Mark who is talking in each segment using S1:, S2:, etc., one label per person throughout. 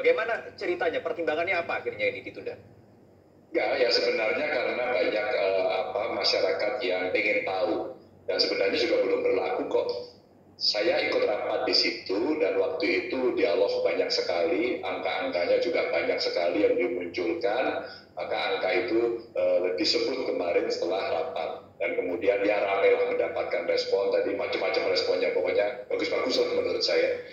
S1: Bagaimana ceritanya? Pertimbangannya apa akhirnya ini ditunda?
S2: Ya sebenarnya karena banyak masyarakat yang ingin tahu dan sebenarnya juga belum berlaku kok. Saya ikut rapat di situ dan waktu itu dialog banyak sekali, angka-angkanya juga banyak sekali yang dimunculkan, maka angka itu disebut kemarin setelah rapat dan kemudian ya ramai lah mendapatkan respon, tadi macam-macam responnya, pokoknya bagus-bagus lah menurut saya.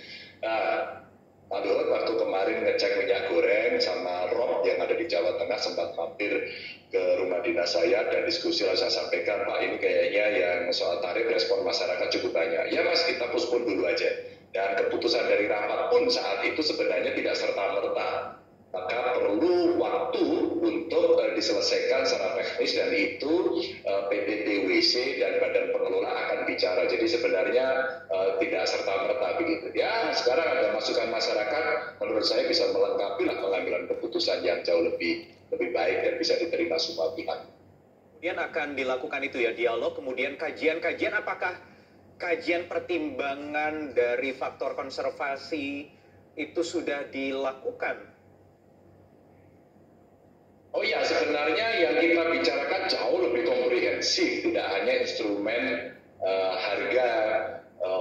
S2: Pak Luhut waktu kemarin ngecek minyak goreng sama Rob yang ada di Jawa Tengah sempat mampir ke rumah dinas saya dan diskusi lalu saya sampaikan, Pak ini kayaknya yang soal tarif respon masyarakat cukup banyak. Ya Mas, kita postpone dulu aja. Dan keputusan dari rapat pun saat itu sebenarnya tidak serta-merta. Maka perlu waktu untuk diselesaikan secara teknis dan itu PPTWC dan Badan Pengelola akan bicara. Jadi sebenarnya tidak serta-merta begitu. Ya sekarang ada masukan masyarakat, menurut saya bisa melengkapi lah pengambilan keputusan yang jauh lebih baik dan bisa diterima semua pihak.
S1: Kemudian akan dilakukan itu ya dialog, kemudian kajian apakah kajian pertimbangan dari faktor konservasi itu sudah dilakukan?
S2: Oh ya, sebenarnya yang kita bicarakan jauh lebih komprehensif, tidak hanya instrumen harga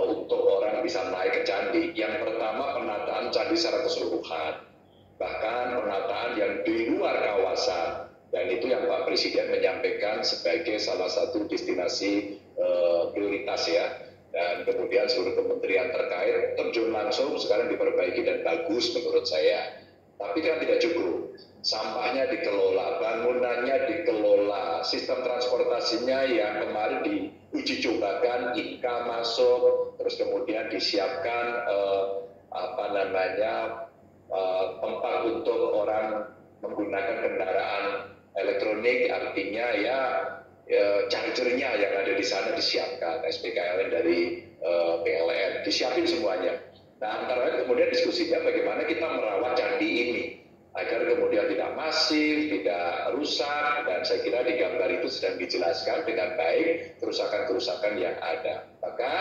S2: untuk orang bisa naik ke candi. Yang pertama penataan candi secara keseluruhan, bahkan penataan yang di luar kawasan, dan itu yang Pak Presiden menyampaikan sebagai salah satu destinasi prioritas ya. Dan kemudian seluruh kementerian terkait terjun langsung sekarang diperbaiki dan bagus menurut saya. Tapi kan tidak cukup. Sampahnya dikelola, bangunannya dikelola, sistem transportasinya yang kemarin diuji cobakan, INKA masuk, terus kemudian disiapkan tempat untuk orang menggunakan kendaraan elektronik, artinya chargernya yang ada di sana disiapkan, SPKLN dari PLN, disiapin semuanya. Nah, antara lain kemudian diskusinya bagaimana kita merawat candi ini agar kemudian tidak masif, tidak rusak, dan saya kira di gambar itu sedang dijelaskan dengan baik kerusakan-kerusakan yang ada. Maka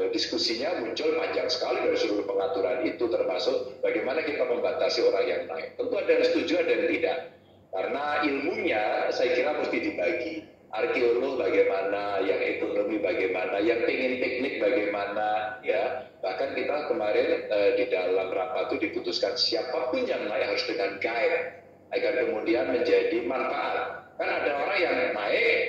S2: diskusinya muncul panjang sekali dari seluruh pengaturan itu, termasuk bagaimana kita membatasi orang yang naik. Tentu ada yang setuju, ada yang tidak. Karena ilmunya saya kira mesti dibagi. Arkeolog bagaimana, yang ekonomi bagaimana, yang pengen teknik bagaimana, ya. Bahkan kita kemarin di dalam rapat itu diputuskan siapapun yang naik harus dengan guide agar kemudian menjadi manfaat. Kan ada orang yang naik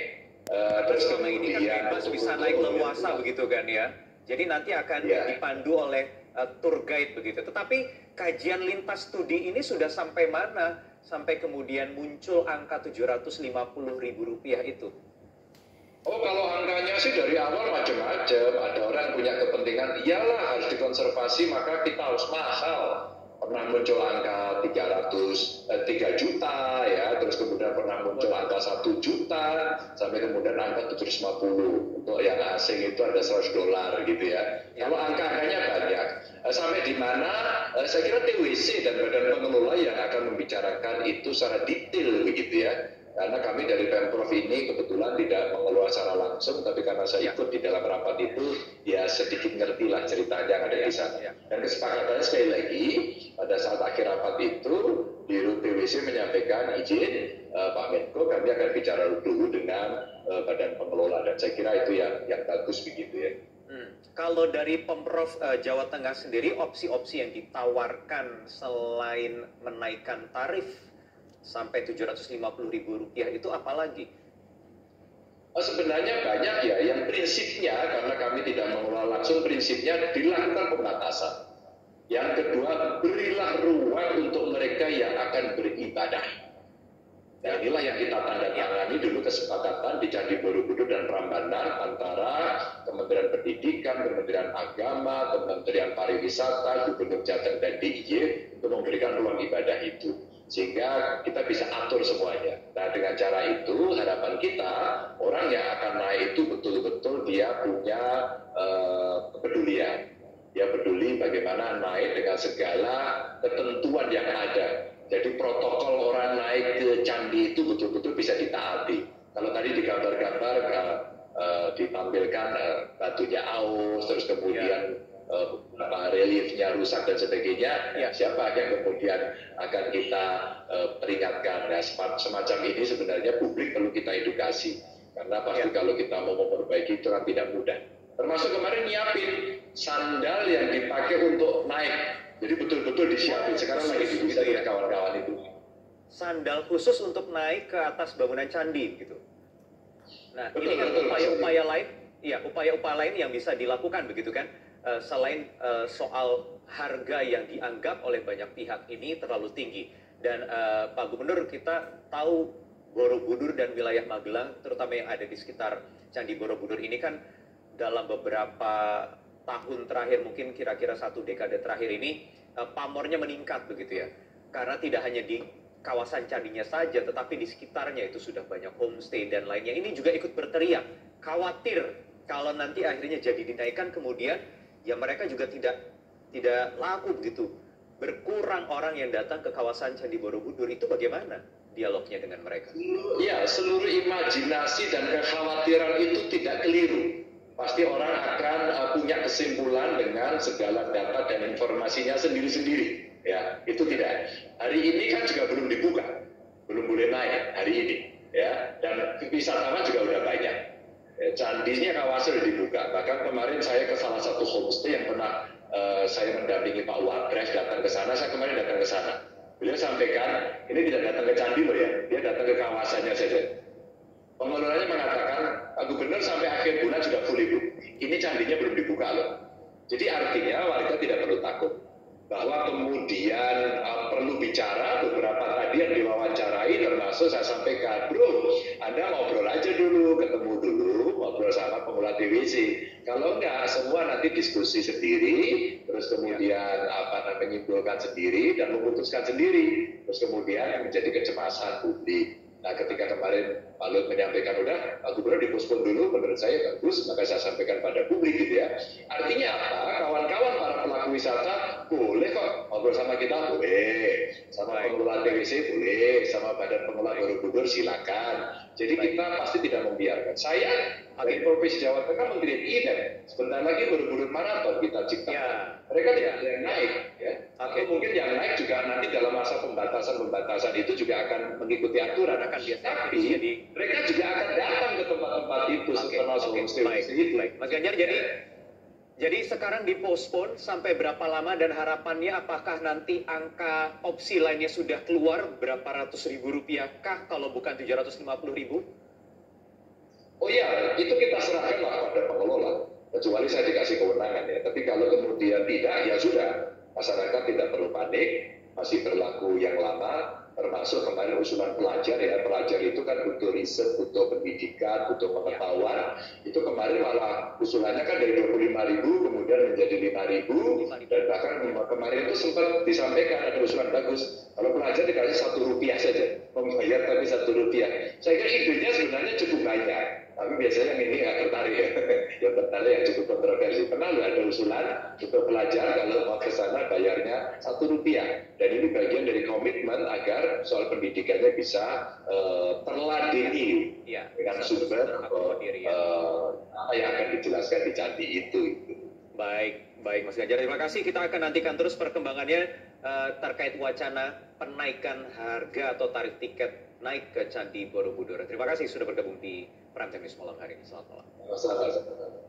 S2: terus kemudian
S1: ini kan bebas bisa naik leluasa begitu kan ya. Jadi nanti akan dipandu oleh tour guide begitu. Tetapi kajian lintas studi ini sudah sampai mana? Sampai kemudian muncul angka Rp750.000 itu.
S2: Oh, kalau angkanya sih dari awal macam-macam. Ada orang punya kepentingan, iyalah harus dikonservasi maka kita harus mahal. Pernah muncul angka 3 juta ya, terus kemudian pernah muncul angka 1 juta, sampai kemudian angka 750. Untuk yang asing itu ada $100 gitu ya. Kalau angka-angkanya banyak. Sampai di mana saya kira TWC dan Badan Pengelola yang akan membicarakan itu secara detail begitu ya. Karena kami dari Pemprov ini kebetulan tidak mengelola secara langsung, tapi karena saya ikut di dalam rapat itu, ya sedikit ngerti lah ceritanya yang ada di sana. Dan kesepakatannya sekali lagi, pada saat akhir rapat itu, Dirut TWC menyampaikan izin Pak Menko, kami akan bicara dulu dengan Badan Pengelola, dan saya kira itu yang bagus begitu ya.
S1: Kalau dari Pemprov Jawa Tengah sendiri, opsi-opsi yang ditawarkan selain menaikkan tarif sampai Rp750.000 itu apa lagi?
S2: Sebenarnya banyak ya, yang prinsipnya karena kami tidak mengelola langsung, prinsipnya dilakukan pembatasan. Yang kedua, berilah ruang untuk mereka yang akan beribadah. Nah inilah yang kita tanda tangani dulu kesepakatan di Candi Borobudur dan Prambanan antara Kementerian Pendidikan, Kementerian Agama, Kementerian Pariwisata, Gubernur Jateng dan DIY untuk memberikan ruang ibadah itu. Sehingga kita bisa atur semuanya. Nah dengan cara itu harapan kita orang yang akan naik itu betul-betul dia punya kepedulian. Dia peduli bagaimana naik dengan segala ketentuan yang ada. Jadi protokol orang naik ke candi itu betul-betul bisa ditaati. Kalau tadi di gambar-gambar ditampilkan batunya aus, terus kemudian beberapa reliefnya rusak dan sebagainya,
S1: Ya.
S2: siapa yang kemudian akan kita peringatkan. Nah, semacam ini sebenarnya publik perlu kita edukasi, karena pasti kalau kita mau memperbaiki itu kan tidak mudah. Termasuk kemarin nyiapin sandal yang dipakai untuk naik, jadi betul-betul disiapin. Sekarang lagi didesain oleh kawan-kawan itu.
S1: Sandal khusus untuk naik ke atas bangunan candi gitu. Nah,
S2: Betul,
S1: ini kan
S2: betul,
S1: upaya-upaya lain, ya upaya-upaya lain yang bisa dilakukan begitu kan. Selain soal harga yang dianggap oleh banyak pihak ini terlalu tinggi. Dan Pak Gubernur, kita tahu Borobudur dan wilayah Magelang, terutama yang ada di sekitar Candi Borobudur ini kan dalam beberapa tahun terakhir, mungkin kira-kira 1 dekade terakhir ini, pamornya meningkat begitu ya. Karena tidak hanya di kawasan candinya saja, tetapi di sekitarnya itu sudah banyak homestay dan lainnya. Ini juga ikut berteriak, khawatir kalau nanti akhirnya jadi dinaikkan, kemudian ya mereka juga tidak laku begitu. Berkurang orang yang datang ke kawasan Candi Borobudur, itu bagaimana dialognya dengan mereka?
S2: Ya, seluruh imajinasi dan kekhawatiran itu tidak keliru. Pasti orang akan punya kesimpulan dengan segala data dan informasinya sendiri-sendiri. Ya, itu tidak. Hari ini kan juga belum dibuka, belum boleh naik hari ini. Ya, dan wisatawan juga udah banyak. Ya, candinya kawasan sudah dibuka. Bahkan kemarin saya ke salah satu homestay yang pernah saya mendampingi Pak Wapres datang ke sana. Saya kemarin datang ke sana. Beliau sampaikan ini tidak datang ke candi loh ya, dia datang ke kawasannya saja. Pengelolanya mengatakan Pak Gubernur sampai akhir bulan juga full ibu. Ini candinya belum dibuka loh. Jadi artinya warga tidak perlu takut bahwa kemudian perlu bicara. Beberapa tadi yang diwawancarai termasuk saya sampaikan, bro, Anda ngobrol aja dulu, ketemu dulu, ngobrol sama pengelola DWC. Kalau enggak, semua nanti diskusi sendiri, terus kemudian menyimpulkan sendiri dan memutuskan sendiri, terus kemudian menjadi kecemasan publik. Nah, ketika kemarin Pak Lut menyampaikan udah Pak Gubernur dipospon dulu, menurut saya bagus, maka saya sampaikan pada publik gitu ya. Artinya apa? Kawan-kawan para pelaku wisata boleh kok ngobrol sama kita, boleh, sama pengelola TWC boleh, sama badan pengelola Borobudur silakan. Jadi kita pasti tidak membiarkan. Saya dari Provinsi Jawa Tengah mengkreat event. Sebentar lagi Borobudur Marathon kita ciptakan. Mereka tidak ada yang naik, ya. Atau mungkin yang naik juga nanti dalam masa pembatasan itu juga akan mengikuti aturan. Tapi mereka juga akan datang ke tempat-tempat itu setelah homestay itu.
S1: Mas Ganjar, jadi sekarang dipospon sampai berapa lama dan harapannya apakah nanti angka opsi lainnya sudah keluar berapa ratus ribu rupiah kah kalau bukan 750.000?
S2: Oh iya, itu kita serahkan lah pada pengelola. Kecuali saya dikasih kewenangan ya. Tapi kalau kemudian tidak, ya sudah. Masyarakat tidak perlu panik, masih berlaku yang lama. Termasuk kemarin usulan pelajar ya. Pelajar itu kan butuh riset, butuh pendidikan, butuh pengetahuan. Itu kemarin malah usulannya kan dari 25.000 kemudian menjadi 5.000. Dan bahkan kemarin itu sempat disampaikan ada usulan bagus. Kalau pelajar dikasih Rp1 saja, membayar tapi Rp1. Saya kira idenya sebenarnya cukup banyak. Tapi biasanya yang ini nggak tertarik ya. Yang tertarik yang cukup kontroversi. Pernah ada usulan untuk pelajar kalau mau ke sana bayarnya Rp1. Dan ini bagian dari komitmen agar soal pendidikannya bisa terladeni dengan sumber apa yang akan dijelaskan di candi itu.
S1: Baik Mas Ganjar, terima kasih. Kita akan nantikan terus perkembangannya terkait wacana penaikan harga atau tarif tiket naik ke Candi Borobudur. Terima kasih sudah bergabung di Prime Time News malam hari ini. Selamat malam.
S2: Selamat malam.